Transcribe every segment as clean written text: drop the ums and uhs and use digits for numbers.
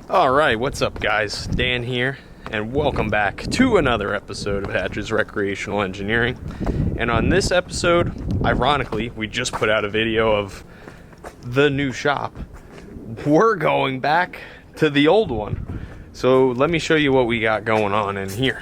Alright, what's up guys? Dan here, and welcome back to another episode of Hatch's Recreational Engineering. And on this episode, ironically, we just put out a video of the new shop. We're going back to the old one. So let me show you what we got going on in here.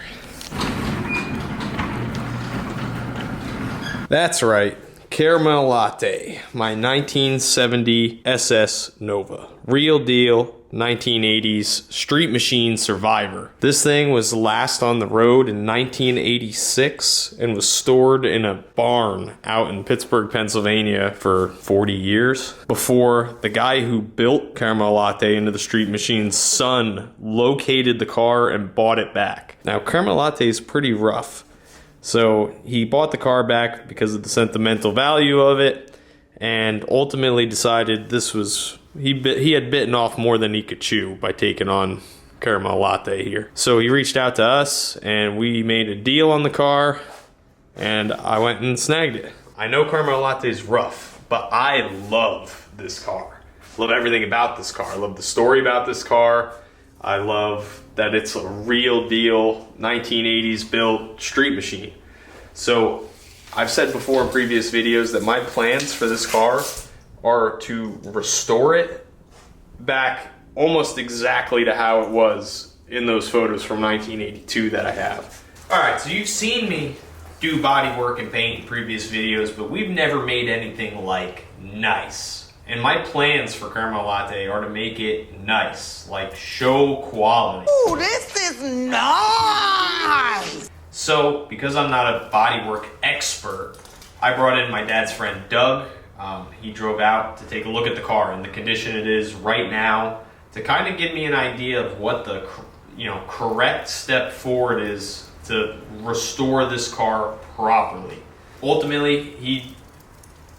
That's right, Caramel Latte, my 1970 SS Nova. Real deal, 1980s street machine survivor. This thing was last on the road in 1986 and was stored in a barn out in Pittsburgh, Pennsylvania for 40 years before the guy who built Caramel Latte into the street machine's son located the car and bought it back. Now, Caramel Latte is pretty rough. So he bought the car back because of the sentimental value of it, and ultimately decided this was, he had bitten off more than he could chew by taking on Caramel Latte here. So he reached out to us and we made a deal on the car, and I went and snagged it. I know Caramel Latte is rough, but I love this car. Love everything about this car. I love the story about this car. I love that it's a real deal 1980s built street machine. So I've said before in previous videos that my plans for this car are to restore it back almost exactly to how it was in those photos from 1982 that I have. Alright, so you've seen me do body work and paint in previous videos, but we've never made anything like nice. And my plans for Caramel Latte are to make it nice, like show quality. Ooh, this is nice! So, because I'm not a bodywork expert, I brought in my dad's friend Doug. He drove out to take a look at the car and the condition it is right now, to kind of give me an idea of what the correct step forward is to restore this car properly. Ultimately, he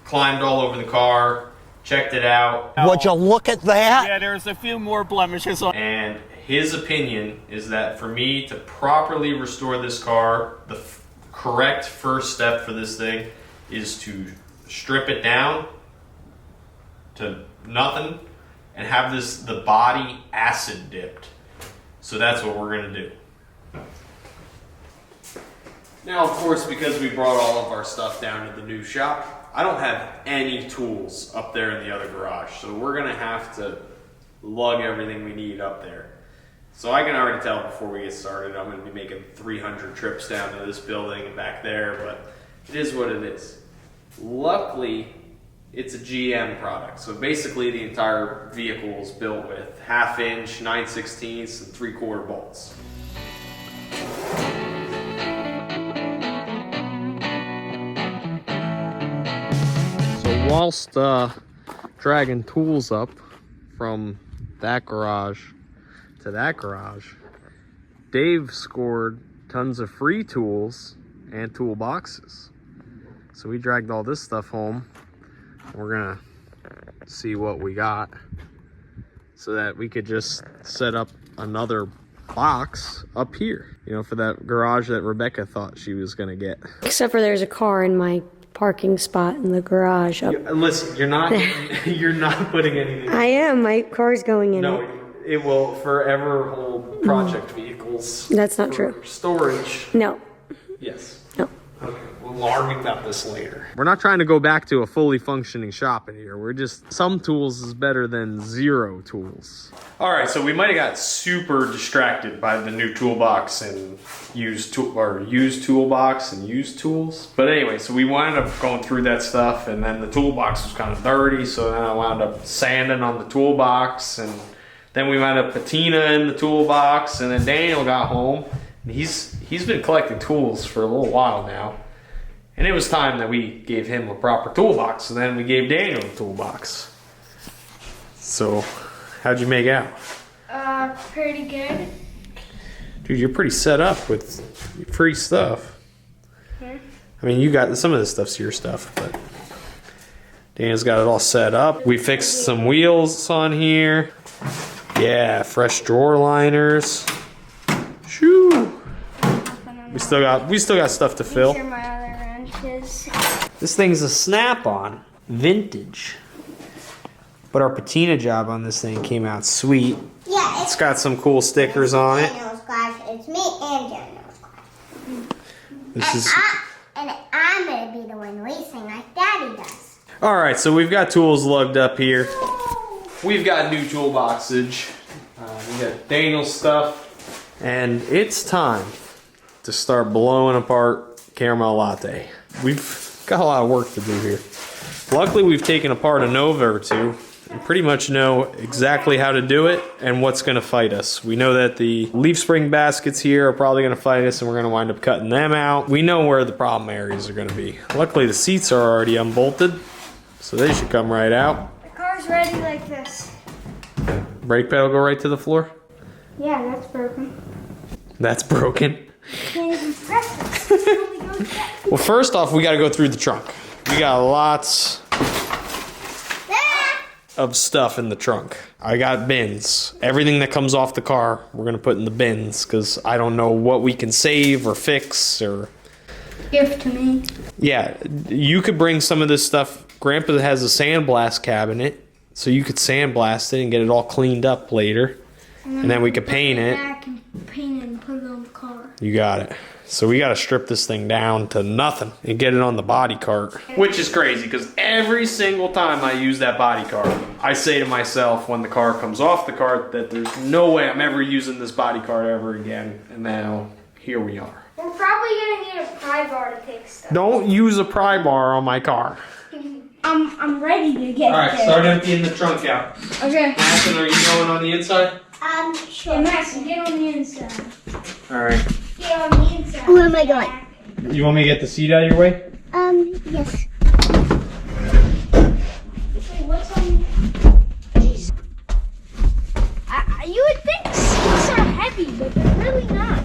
climbed all over the car, checked it out. Would you look at that? Yeah, there's a few more blemishes on. And his opinion is that for me to properly restore this car, the correct first step for this thing is to strip it down to nothing and have the body acid dipped. So that's what we're gonna do. Now, of course, because we brought all of our stuff down to the new shop, I don't have any tools up there in the other garage, so we're gonna have to lug everything we need up there. So I can already tell before we get started, I'm gonna be making 300 trips down to this building and back there, but it is what it is. Luckily, it's a GM product, so basically the entire vehicle is built with 1/2 inch, 9/16 and 3/4 bolts. Whilst dragging tools up from that garage to that garage, Dave scored tons of free tools and toolboxes. So we dragged all this stuff home. We're gonna see what we got so that we could just set up another box up here, for that garage that Rebecca thought she was gonna get. Except for there's a car in my parking spot in the garage. Listen, you're not putting anything. I am. My car's going in. No, it will forever hold project vehicles. That's not true. Storage. No. Yes. No. Okay, we'll argue about this later. We're not trying to go back to a fully functioning shop in here. We're just, some tools is better than zero tools. All right, so we might have got super distracted by the new toolbox and used toolbox and used tools. But anyway, so we wound up going through that stuff, and then the toolbox was kind of dirty, so then I wound up sanding on the toolbox, and then we wound up patina in the toolbox, and then Daniel got home. And he's been collecting tools for a little while now, and it was time that we gave him a proper toolbox, and then we gave Daniel a toolbox. So, how'd you make out? Pretty good. Dude, you're pretty set up with free stuff. I mean, you got some of this stuff's your stuff, but Daniel's got it all set up. We fixed some wheels on here. Yeah, fresh drawer liners. Shoo! We still got stuff to fill. These are my other wrenches. This thing's a snap-on, vintage. But our patina job on this thing came out sweet. Yeah, Yeah, It's got some cool stickers on it. Daniel's glass. It's me and Daniel's glass. This is And I'm gonna be the one racing like Daddy does. all right. So we've got tools lugged up here. We've got new toolboxage. We got Daniel's stuff, and it's time to start blowing apart caramel latte. We've got a lot of work to do here. Luckily, we've taken apart a Nova or two and pretty much know exactly how to do it and what's going to fight us. We know that the leaf spring baskets here are probably going to fight us, and we're going to wind up cutting them out. We know where the problem areas are going to be. Luckily, the seats are already unbolted, so they should come right out. The car's ready like this. Brake pedal go right to the floor? Yeah, that's broken. That's broken. Can't even press it. Well, first off, we got to go through the trunk. We got lots of stuff in the trunk. I got bins. Everything that comes off the car, we're going to put in the bins because I don't know what we can save or fix or... Give to me. Yeah, you could bring some of this stuff. Grandpa has a sandblast cabinet, so you could sandblast it and get it all cleaned up later. And then we could paint it. Back and paint it and put it on the car. You got it. So we got to strip this thing down to nothing and get it on the body cart. Which is crazy because every single time I use that body cart, I say to myself when the car comes off the cart that there's no way I'm ever using this body cart ever again. And now here we are. We're probably going to need a pry bar to take stuff. Don't use a pry bar on my car. I'm ready to get Alright, there. start emptying the trunk out. Okay. Madison, are you going on the inside? Sure. Yeah, Max, get on the inside. Alright. Get on the inside. Where am I going? You want me to get the seat out of your way? Yes. Wait, what's on? Jeez. You would think seats are heavy, but they're really not.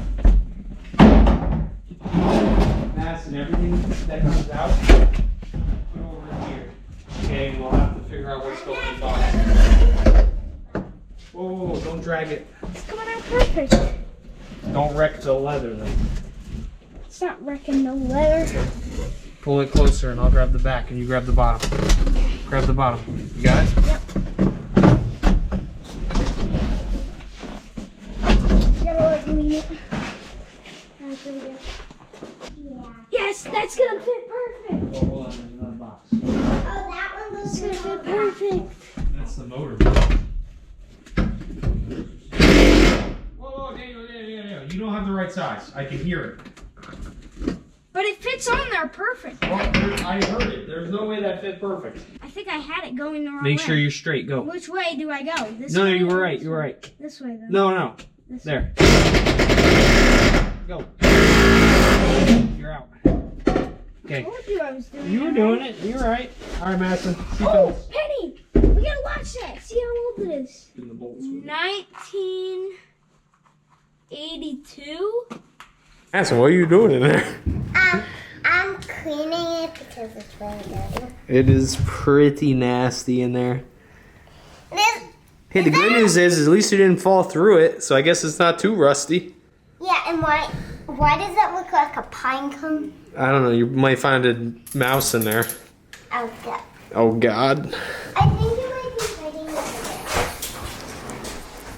Madison, everything that comes out, put over here. Okay, and we'll have to figure out what's going in the box. Whoa, don't drag it. It's coming out perfect. Don't wreck the leather though. It's not wrecking no leather. Pull it closer and I'll grab the back and you grab the bottom. Grab the bottom. You got it? Yep. You gotta like lean it. That's really good. Yeah. Yes, that's gonna fit perfect. Oh, hold on, there's another box. Oh, that one It's gonna fit perfect. That's the motor. Whoa, Daniel. You don't have the right size. I can hear it. But it fits on there perfect. Well, I heard it. There's no way that fit perfect. I think I had it going the wrong way. Make sure you're straight. Go. Which way do I go? This No, way? you were right. You were right. This way then. No. This There. Go. You're out. Okay. I told you I was doing You were it doing right. it. You're right. All right, Madison. Oh, Penny! We gotta watch that. See how old it is. 1982. Madison, what are you doing in there? I'm cleaning it because it's really dirty. It is pretty nasty in there. This, Hey, the good news is at least you didn't fall through it, so I guess it's not too rusty. yeah, and why does that look like a pine cone? I don't know. You might find a mouse in there. Oh, God. Oh, God. I think it might be hiding over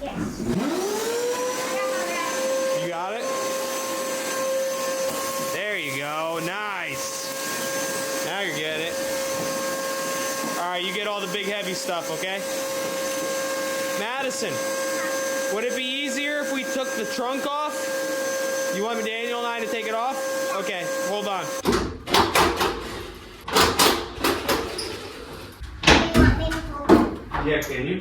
Yes. You got it? There you go. Nice. Now you get it. All right, you get all the big heavy stuff, okay? Madison, would it be easier if we took the trunk off? You want Daniel and I to take it off? Okay, hold on. there. Do you want me to hold it? Yeah, can you?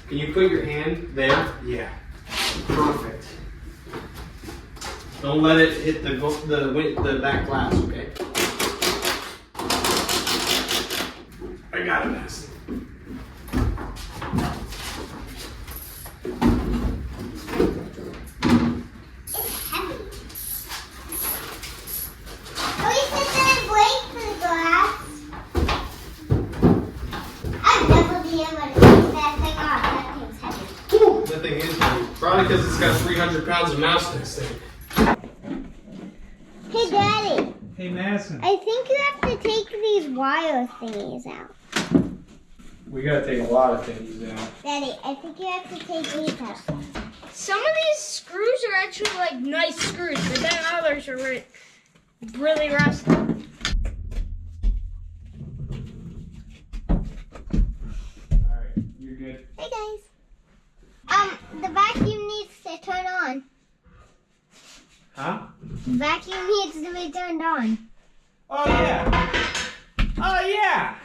Can you put your hand there? Yeah. Perfect. Don't let it hit the back glass, okay? I got it, Madison. It's heavy. At least it didn't break the glass. I'd never be able to take that thing off. That thing's heavy. That thing is heavy. Probably because it's got 300 pounds of mouse in this thing. Hey, Daddy. Hey, Madison. I think you have to take these wire thingies out. We gotta take a lot of things down. Daddy, I think you have to take these out. Some of these screws are actually like nice screws, but then others are really rusty. Alright, you're good. Hey guys. The vacuum needs to turn on. Huh? The vacuum needs to be turned on. Oh yeah. Oh yeah.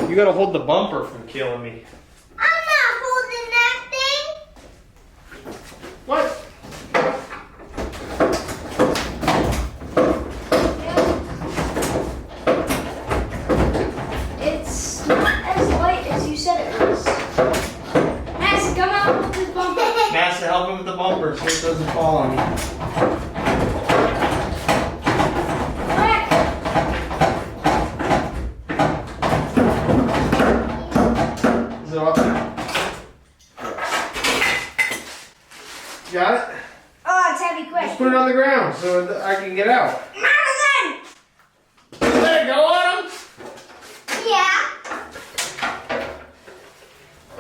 You gotta hold the bumper from killing me. I'm not holding that thing. What? It's not as light as you said it was. Max, come out with the bumper. Massa, help him with the bumper so it doesn't fall on me. Quick. Is it off now? You got it? Oh, it's heavy. Quick. Just put it on the ground so that I can get out. Madison! Let it go on him. Yeah.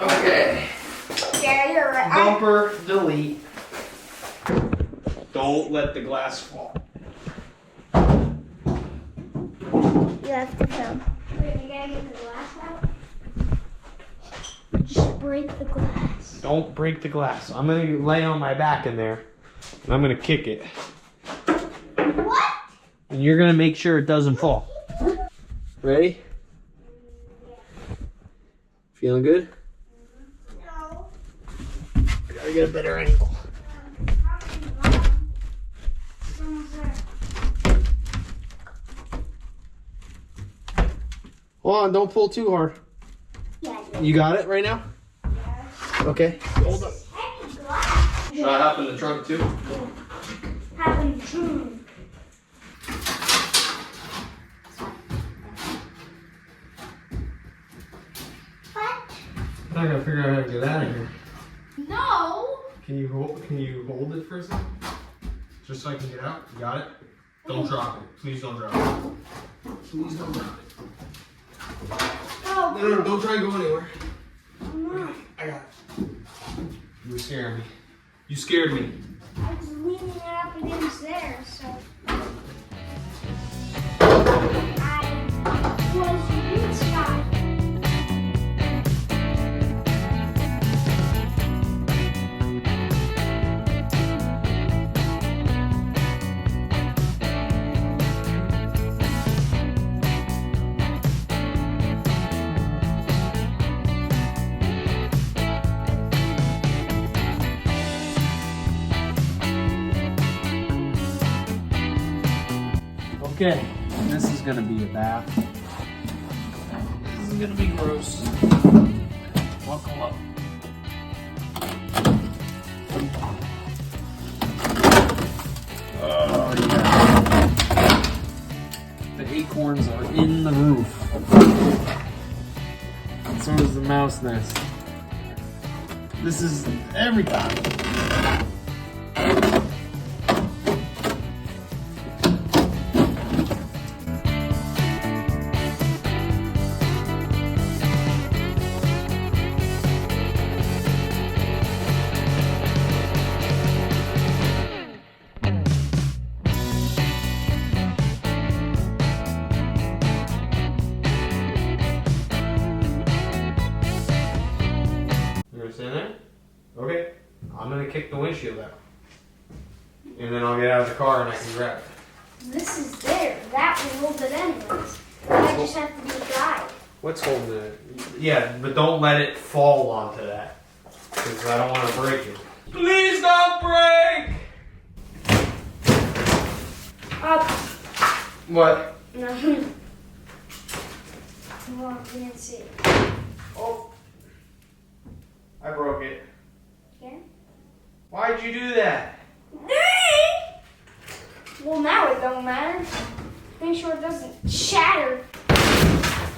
Okay. Yeah, you're right. Bumper delete. Don't let the glass fall. You have to film. Wait, you gotta get the glass out? Just break the glass. Don't break the glass. I'm gonna lay on my back in there and I'm gonna kick it. What? And you're gonna make sure it doesn't fall. Ready? Feeling good? No. Gotta get a better angle. Hold on, don't pull too hard. Yeah. You got it right now? Okay. Hold up. Heavy glass. Should I hop in the trunk too? Having true. What? I gotta figure out how to get out of here. No. Can you hold it for a second? Just so I can get out? You got it? Don't drop it. Please don't drop it. Please don't drop it. No. No, don't try to go anywhere. No. I got it. You were scaring me. You scared me. I was leaning it up against there, so. I was inside. Okay, this is gonna be a bath. This is gonna be gross. Buckle up. Oh yeah. The acorns are in the roof. And so is the mouse nest. This is everything. Stand there? Okay. I'm gonna kick the windshield out. And then I'll get out of the car and I can grab it. This is there. That will hold it anyways. I just have to be a guide. What's holding it? Yeah, but don't let it fall onto that. Because I don't want to break it. Please don't break! Up. What? No. Well, I can't see. Oh. I broke it. Again? Why'd you do that? Well, now it don't matter. Make sure it doesn't shatter.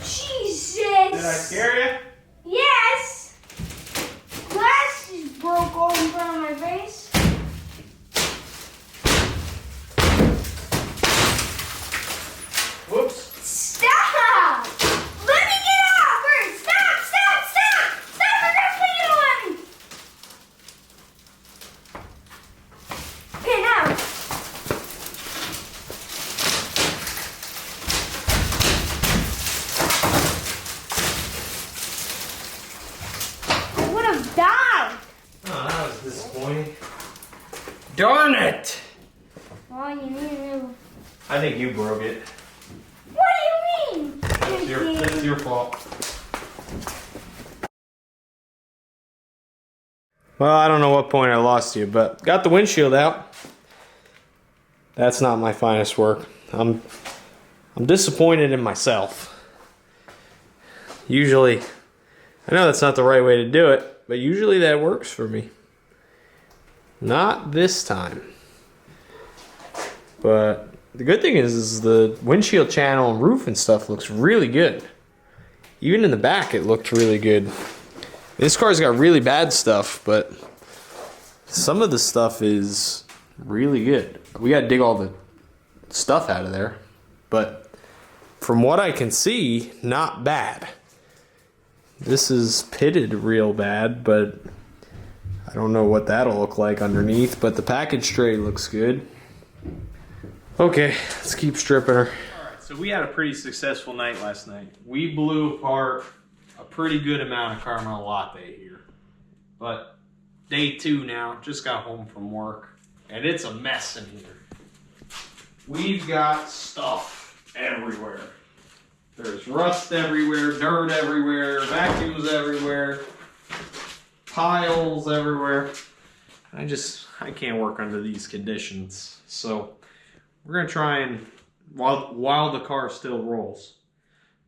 Jesus! Did I scare you? Yes! Glass just broke all in front of my face. Whoops. Stop! Let me get out first! Stop! Stop! Stop! Stop! We're gonna clean it on! Okay, now. I would have died! Oh, that was disappointing. Darn it! Oh, you need to. I think you broke it. What do you mean? That's your fault. Well, I don't know what point I lost you, but got the windshield out. That's not my finest work. I'm disappointed in myself. Usually, I know that's not the right way to do it, but usually that works for me. Not this time. But the good thing is the windshield channel and roof and stuff looks really good. Even in the back, it looked really good. This car's got really bad stuff, but some of the stuff is really good. We gotta dig all the stuff out of there, but from what I can see, not bad. This is pitted real bad, but I don't know what that'll look like underneath, but the package tray looks good. Okay, let's keep stripping her. Alright, so we had a pretty successful night last night. We blew apart a pretty good amount of caramel latte here. But day 2 now, just got home from work, and it's a mess in here. We've got stuff everywhere. There's rust everywhere, dirt everywhere, vacuums everywhere, piles everywhere. I can't work under these conditions. So we're gonna try and, while the car still rolls,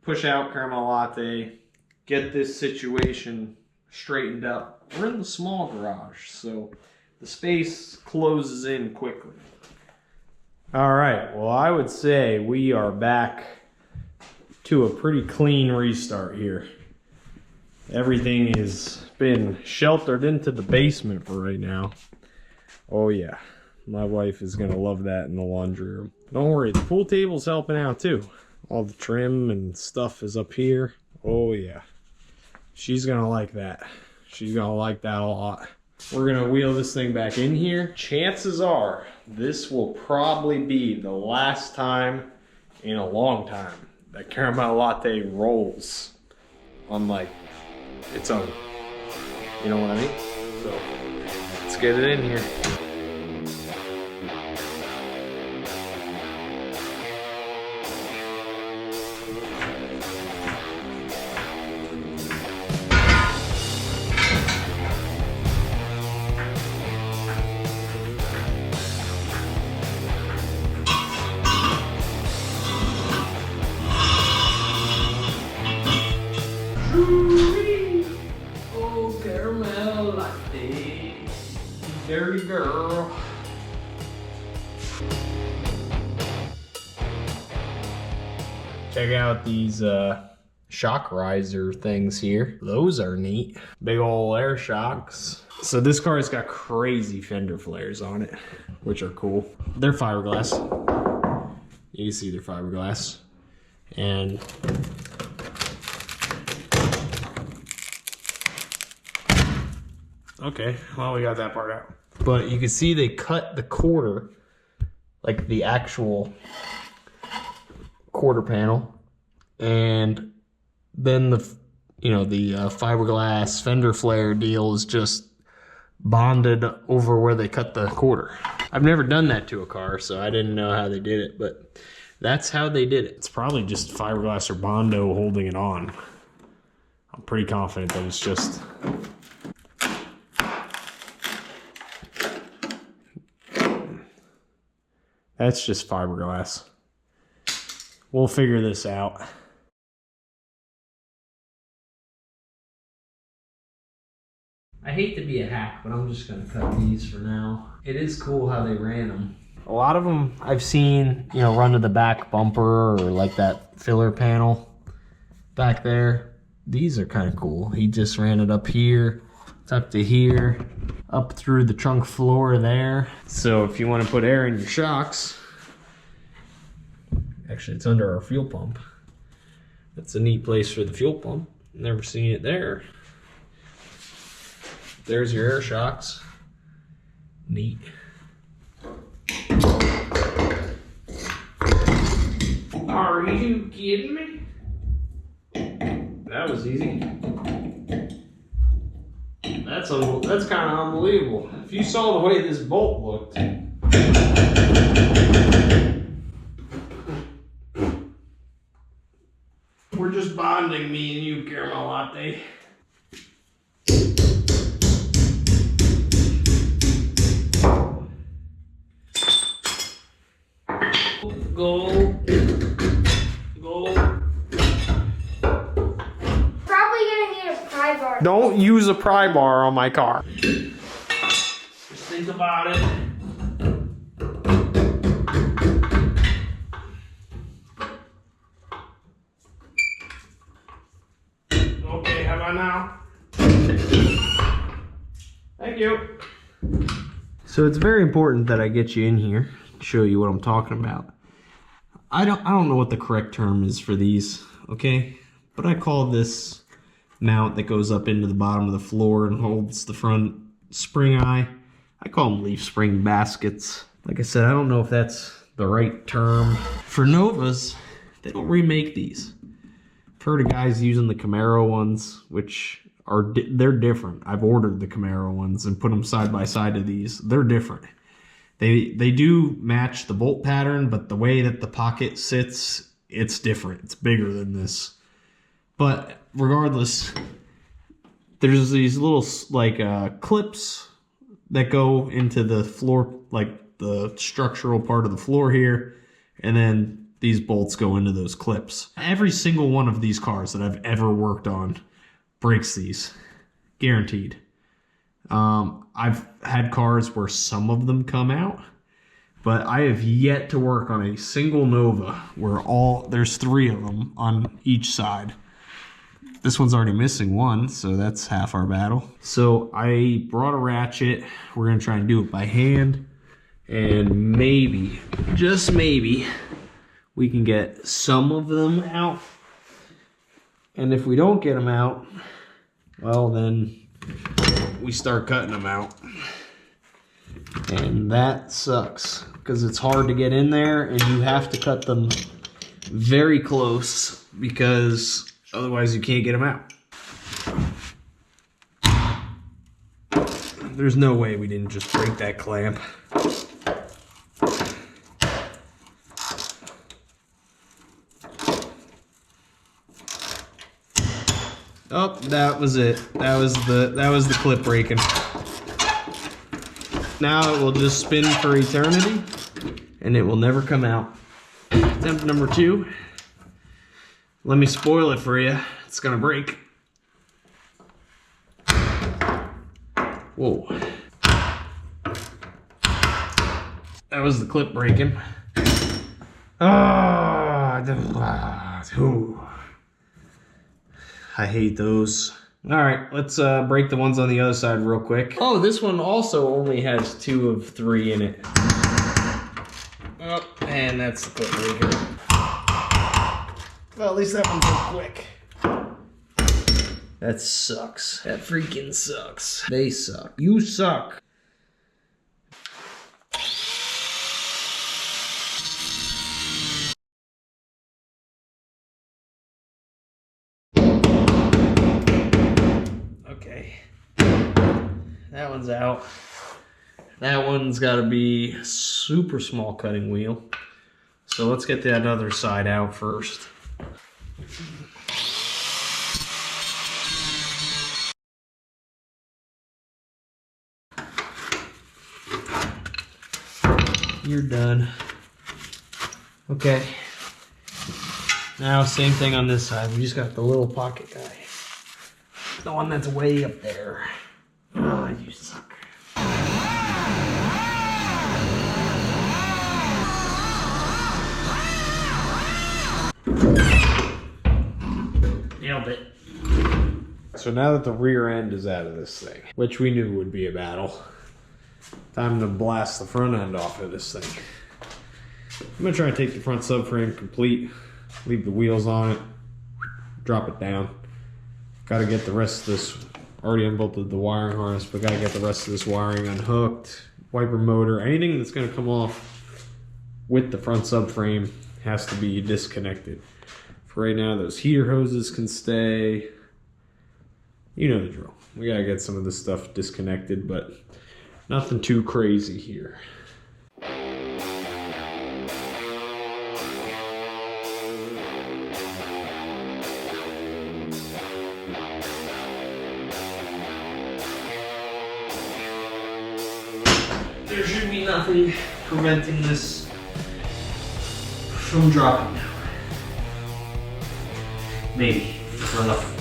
push out caramel latte, get this situation straightened up. We're in the small garage, so the space closes in quickly. All right, well, I would say we are back to a pretty clean restart here. Everything has been sheltered into the basement for right now. Oh yeah, my wife is gonna love that in the laundry room. Don't worry, the pool table's helping out too. All the trim and stuff is up here. Oh yeah, she's gonna like that. She's gonna like that a lot. We're gonna wheel this thing back in here. Chances are this will probably be the last time in a long time that caramel latte rolls on like its own. You know what I mean? So let's get it in here. Oh, caramel latte, dirty girl. Check out these shock riser things here. Those are neat. Big ol' air shocks. So this car's got crazy fender flares on it, which are cool. They're fiberglass. You can see they're fiberglass. And okay, well, we got that part out. But you can see they cut the quarter, like the actual quarter panel, and then the fiberglass fender flare deal is just bonded over where they cut the quarter. I've never done that to a car, so I didn't know how they did it, but that's how they did it. It's probably just fiberglass or Bondo holding it on. I'm pretty confident that it's just... That's just fiberglass. We'll figure this out. I hate to be a hack, but I'm just gonna cut these for now. It is cool how they ran them. A lot of them I've seen, you know, run to the back bumper or like that filler panel back there. These are kind of cool. He just ran it up here, up to here, up through the trunk floor there. So if you want to put air in your shocks, actually it's under our fuel pump. That's a neat place for the fuel pump. Never seen it there. There's your air shocks. Neat. Are you kidding me? That was easy. That's kind of unbelievable. If you saw the way this bolt looked. We're just bonding, me and you, caramel latte. Go. Probably gonna need a pry bar. Don't use a pry bar on my car. Just think about it. Okay, how about now? Thank you. So it's very important that I get you in here, show you what I'm talking about. I don't know what the correct term is for these, okay? But I call this mount that goes up into the bottom of the floor and holds the front spring eye. I call them leaf spring baskets. Like I said, I don't know if that's the right term. For Novas, they don't remake these. I've heard of guys using the Camaro ones, which are they're different. I've ordered the Camaro ones and put them side by side to these. They're different. They do match the bolt pattern, but the way that the pocket sits, it's different. It's bigger than this. But regardless, there's these little like clips that go into the floor, like the structural part of the floor here, and then these bolts go into those clips. Every single one of these cars that I've ever worked on breaks these, guaranteed. I've had cars where some of them come out, but I have yet to work on a single Nova where there's 3 of them on each side. This one's already missing one, so that's half our battle. So I brought a ratchet. We're gonna try and do it by hand, and maybe, just maybe, we can get some of them out. And if we don't get them out, well then we start cutting them out. And that sucks because it's hard to get in there and you have to cut them very close because otherwise you can't get them out. There's no way we didn't just break that clamp. Oh, that was it. That was the clip breaking. Now it will just spin for eternity and it will never come out. Attempt number 2. Let me spoil it for you. It's gonna break. Whoa. That was the clip breaking. I hate those. All right, let's break the ones on the other side real quick. Oh, this one also only has 2 of 3 in it. Oh, and that's the clip breaker. Well, at least that one's quick. That sucks. That freaking sucks. They suck. You suck. Okay. That one's out. That one's got to be super small cutting wheel. So let's get that other side out first. You're done. Okay. Now same thing on this side. We just got the little pocket guy. The one that's way up there. Nailed it. So now that the rear end is out of this thing, which we knew would be a battle, time to blast the front end off of this thing. I'm gonna try and take the front subframe complete, leave the wheels on it, drop it down. Gotta get the rest of this, already unbolted the wiring harness, but gotta get the rest of this wiring unhooked. Wiper motor, anything that's gonna come off with the front subframe has to be disconnected. For right now, those heater hoses can stay. You know the drill. We gotta get some of this stuff disconnected, but nothing too crazy here. There should be nothing preventing this from dropping now. Maybe, for enough.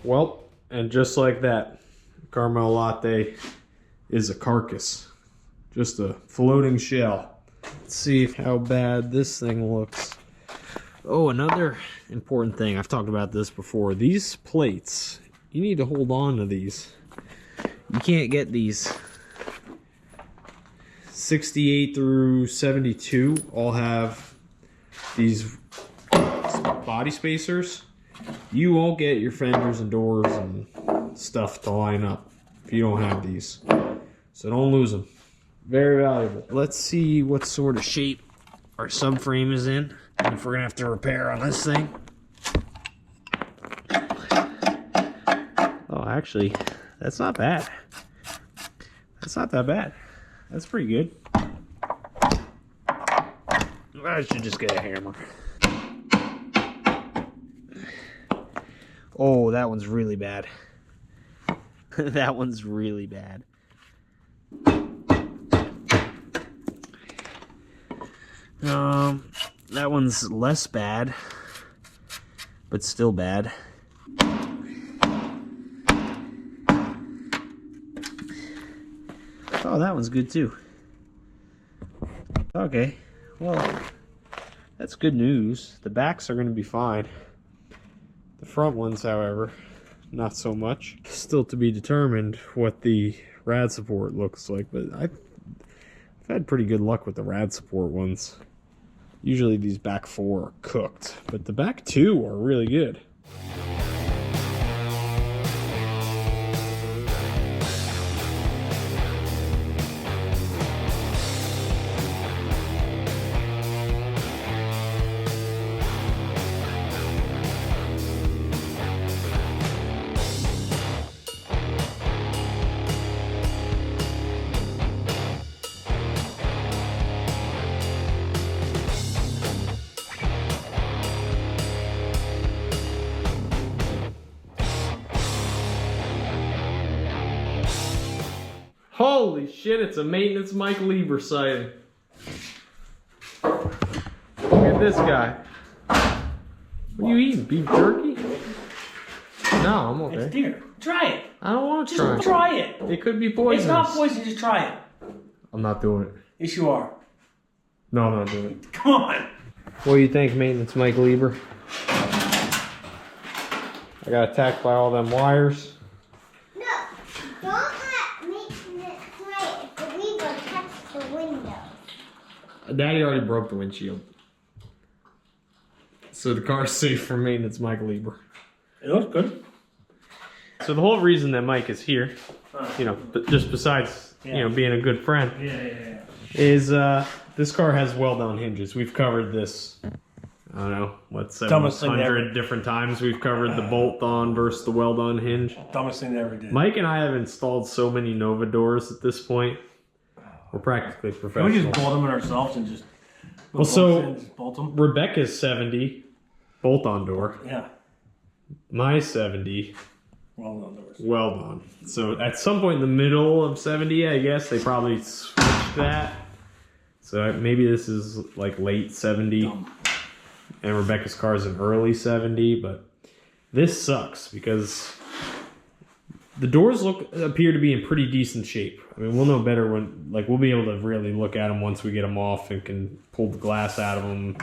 Well, and just like that, caramel latte is a carcass. Just a floating shell. Let's see how bad this thing looks. Oh, another important thing. I've talked about this before. These plates, you need to hold on to these. You can't get these. 68 through 72 all have these body spacers. You won't get your fenders and doors and stuff to line up if you don't have these. So don't lose them. Very valuable. Let's see what sort of shape our subframe is in, and if we're gonna have to repair on this thing. Oh, actually, that's not bad. That's not that bad. That's pretty good. I should just get a hammer. Oh, that one's really bad. That one's really bad. That one's less bad, but still bad. Oh, that one's good too. Okay, well, that's good news. The backs are going to be fine. The front ones, however, not so much. Still to be determined what the rad support looks like, but I've had pretty good luck with the rad support ones. Usually these back four are cooked, but the back two are really good. Holy shit, it's a maintenance Mike Lieber sighting. Look at this guy. What are you eating? Beef jerky? No, I'm okay. It's deer. Try it. I don't want to try it. Just try it. It could be poisonous. It's not poison. Just try it. I'm not doing it. Yes, you are. No, I'm not doing it. Come on. What do you think, maintenance Mike Lieber? I got attacked by all them wires. No, don't let maintenance play if the Weaver touch the window. Daddy already broke the windshield. So the car's safe for maintenance Mike Lieber. It looks good. so the whole reason that Mike is here, you know, just besides, you know, being a good friend, is this car has well-done hinges. We've covered this, I don't know, what, 700 different times. We've covered the bolt-on versus the well-done hinge. Dumbest thing they ever did. Mike and I have installed so many Nova doors at this point. We're practically professional. We just bolt them in ourselves and just bolt them. Rebecca's 70 bolt-on door. Yeah. My 70 Well-done doors. well done. So at some point in the middle of 70, I guess they probably switched that. So maybe this is like late 70. And Rebecca's car is an early 70, but this sucks because the doors appear to be in pretty decent shape. I mean, we'll know better when, like, we'll be able to really look at them once we get them off and can pull the glass out of them.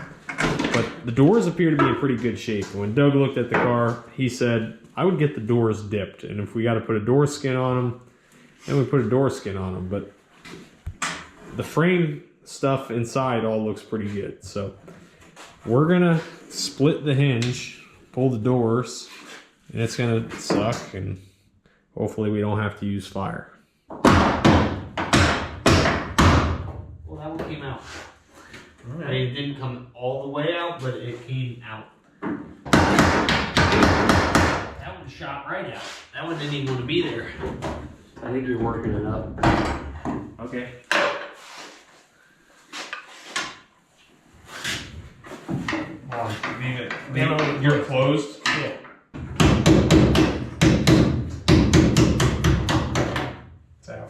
But the doors appear to be in pretty good shape. When Doug looked at the car, he said, I would get the doors dipped. And if we got to put a door skin on them, then we put a door skin on them. But the frame stuff inside all looks pretty good. So we're going to split the hinge, pull the doors, and it's going to suck. And hopefully we don't have to use fire. Well, that one came out. I mean, it didn't come all the way out, but it came out. That one shot right out. That one didn't even want to be there. I think you're working it up. Okay. Leave it. You're closed? Yeah. It's out.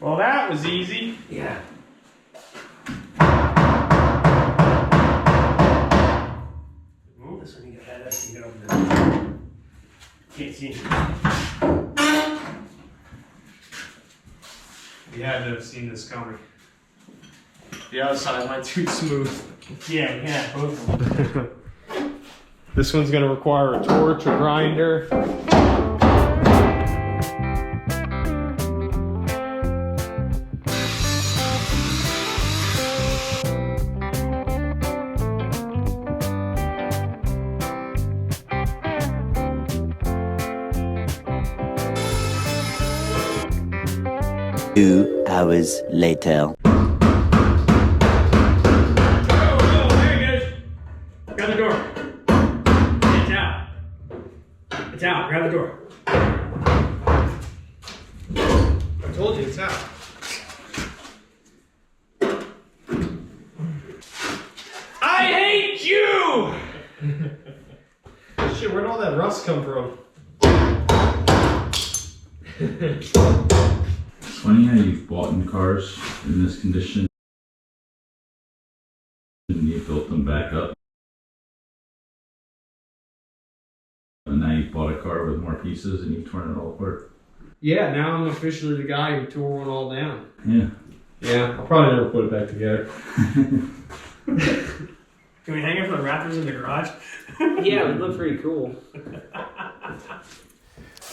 Well, that was easy. Yeah. This one you get that up and get over there. Can't see. You had to have seen this coming. The other side might too smooth. Yeah, we can have both of them. This one's gonna require a torch, a grinder. Two hours later. Oh, there he goes. Grab the door. It's out. It's out. Grab the door. I told you it's out. I hate you! Shit, where'd all that rust come from? It's funny how you've bought in cars in this condition and you built them back up. And now you've bought a car with more pieces and you've torn it all apart. Yeah, now I'm officially the guy who tore one all down. Yeah. Yeah, I'll probably never put it back together. Can we hang it for the Raptors in the garage? Yeah, it would look pretty cool.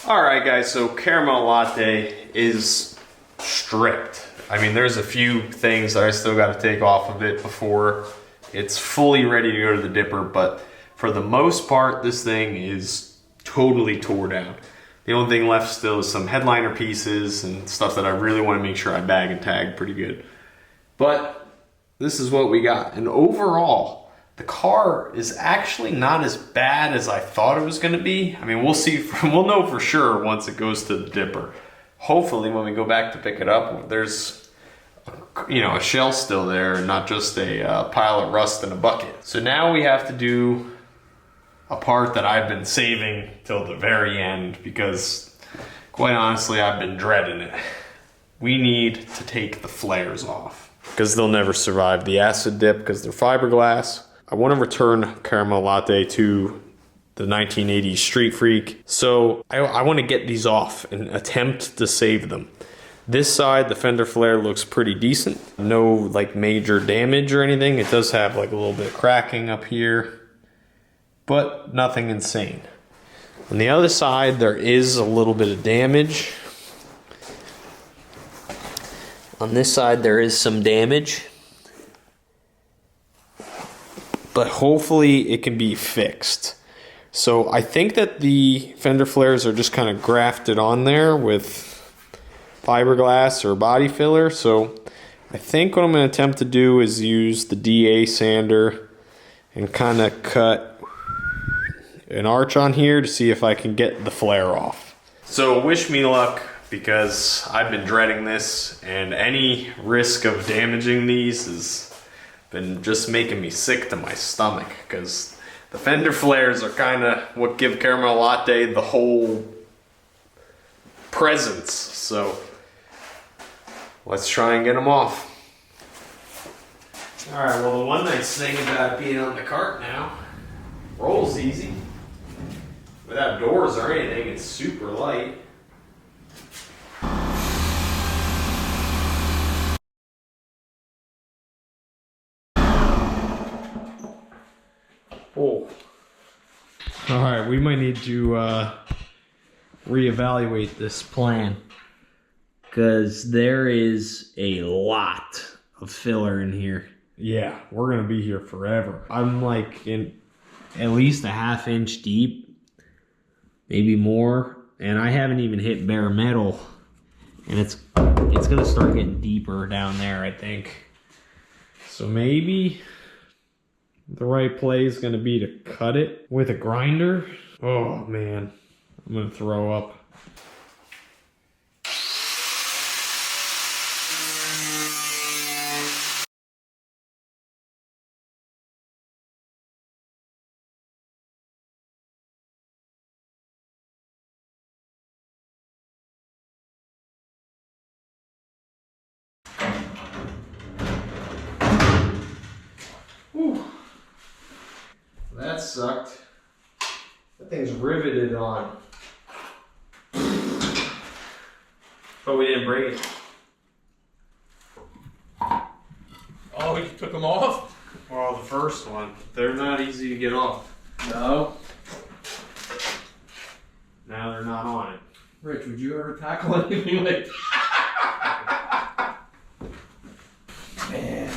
Alright guys, so caramel latte is stripped. I mean, there's a few things that I still got to take off of it before it's fully ready to go to the dipper, but for the most part, this thing is totally tore down. The only thing left still is some headliner pieces and stuff that I really want to make sure I bag and tag pretty good. But this is what we got. And overall, the car is actually not as bad as I thought it was going to be. I mean, we'll see. We'll know for sure once it goes to the dipper. Hopefully, when we go back to pick it up, there's, you know, a shell still there and not just a pile of rust in a bucket. So now we have to do a part that I've been saving till the very end because, quite honestly, I've been dreading it. We need to take the flares off because they'll never survive the acid dip because they're fiberglass. I want to return caramel latte to the 1980s Street Freak. So I want to get these off and attempt to save them. This side, the fender flare looks pretty decent. No like major damage or anything. It does have like a little bit of cracking up here, but nothing insane. On the other side, there is a little bit of damage. On this side, there is some damage. but hopefully it can be fixed. So I think that the fender flares are just kind of grafted on there with fiberglass or body filler. So I think what I'm going to attempt to do is use the DA sander and kind of cut an arch on here to see if I can get the flare off. So wish me luck, because I've been dreading this, and any risk of damaging these has been just making me sick to my stomach, because the fender flares are kind of what give Caramel Latte the whole presence. So let's try and get them off. All right, well, the one nice thing about being on the cart now, rolls easy. Without doors or anything, it's super light. Oh. All right, we might need to reevaluate this plan, because there is a lot of filler in here. Yeah, we're gonna be here forever. I'm like in at least a ½ inch deep, maybe more, and I haven't even hit bare metal, and it's gonna start getting deeper down there, I think. So maybe the right play is gonna be to cut it with a grinder. Oh man, I'm gonna throw up. Whew. That sucked. That thing's riveted on. But we didn't break it. Oh, you took them off? Well, the first one. They're not easy to get off. No. Now they're not on it. Rich, would you ever tackle anything like that? Man.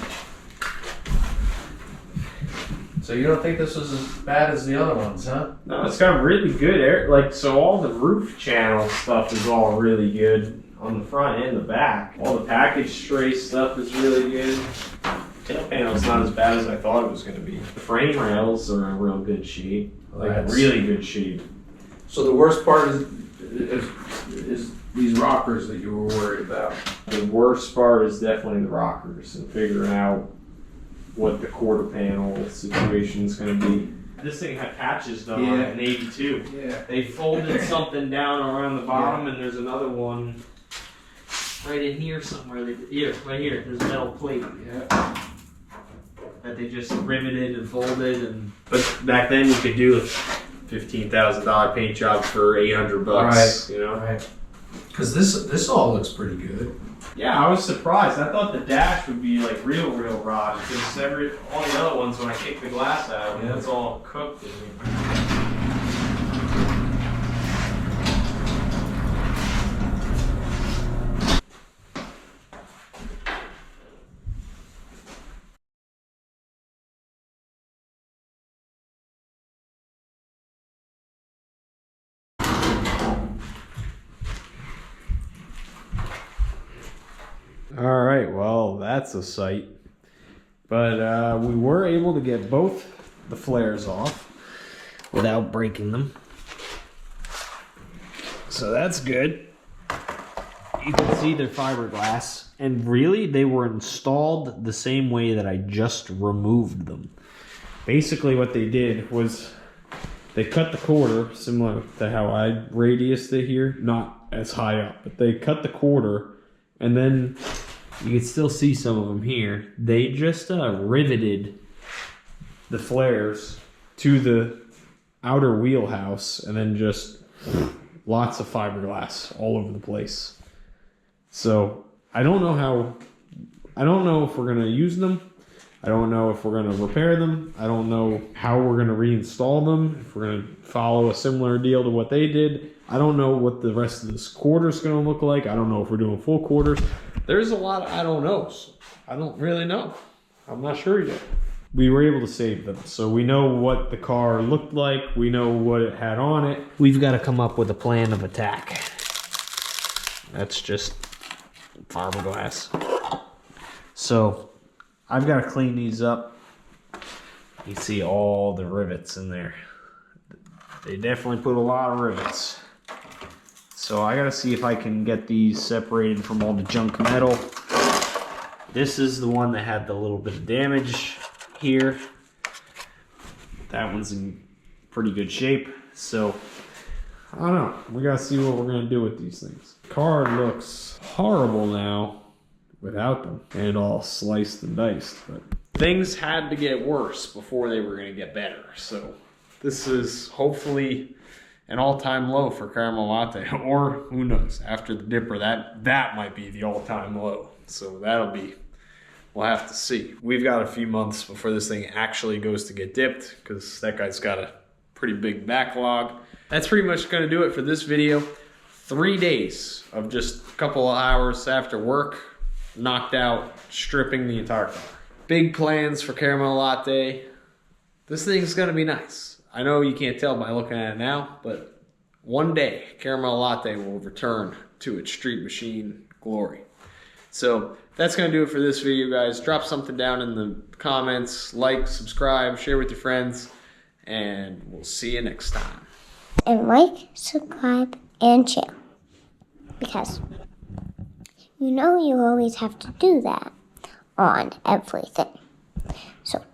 So you don't think this was as bad as the other ones, huh? No, it's got really good air. Like, so all the roof channel stuff is all really good on the front and the back. All the package tray stuff is really good. Tail panel's not as bad as I thought it was going to be. The frame rails are in real good shape. Like, really good shape. So the worst part is these rockers that you were worried about. The worst part is definitely the rockers and figuring out what the quarter panel situation is going to be. This thing had patches done on it in '82. Yeah. They folded something down around the bottom, and there's another one right in here somewhere. Here, right here. There's a metal plate. Yeah. That they just riveted and folded, but back then you could do a $15,000 paint job for $800. Right. You know. Right. Because this all looks pretty good. Yeah, I was surprised. I thought the dash would be like real raw, because all the other ones, when I kick the glass out, it's all cooked in here. All right, well, that's a sight. But we were able to get both the flares off without breaking them. So that's good. You can see they're fiberglass. And really, they were installed the same way that I just removed them. Basically, what they did was they cut the quarter, similar to how I radiused it here. Not as high up, but they cut the quarter, and then you can still see some of them here. They just riveted the flares to the outer wheelhouse, and then just lots of fiberglass all over the place. So I don't know if we're gonna use them. I don't know if we're gonna repair them. I don't know how we're gonna reinstall them. If we're gonna follow a similar deal to what they did. I don't know what the rest of this quarter's gonna look like. I don't know if we're doing full quarters. There's a lot of I don't knows. I don't really know. I'm not sure yet. we were able to save them. So we know what the car looked like. We know what it had on it. We've got to come up with a plan of attack. That's just fiberglass. So I've got to clean these up. You see all the rivets in there. They definitely put a lot of rivets. So I got to see if I can get these separated from all the junk metal. This is the one that had the little bit of damage here. That one's in pretty good shape. So I don't know. We gotta see what we're gonna do with these things. Car looks horrible now without them and all sliced and diced, but things had to get worse before they were gonna get better. So this is hopefully an all-time low for caramel latte, or who knows, after the dipper, that might be the all-time low. So that'll be, we'll have to see. We've got a few months before this thing actually goes to get dipped, because that guy's got a pretty big backlog. That's pretty much gonna do it for this video. 3 days of just a couple of hours after work, knocked out, stripping the entire car. Big plans for caramel latte. This thing's gonna be nice. I know you can't tell by looking at it now, but one day caramel latte will return to its street machine glory. So that's going to do it for this video, guys. Drop something down in the comments, like, subscribe, share with your friends, and we'll see you next time. And like, subscribe, and share. Because you know you always have to do that on everything. So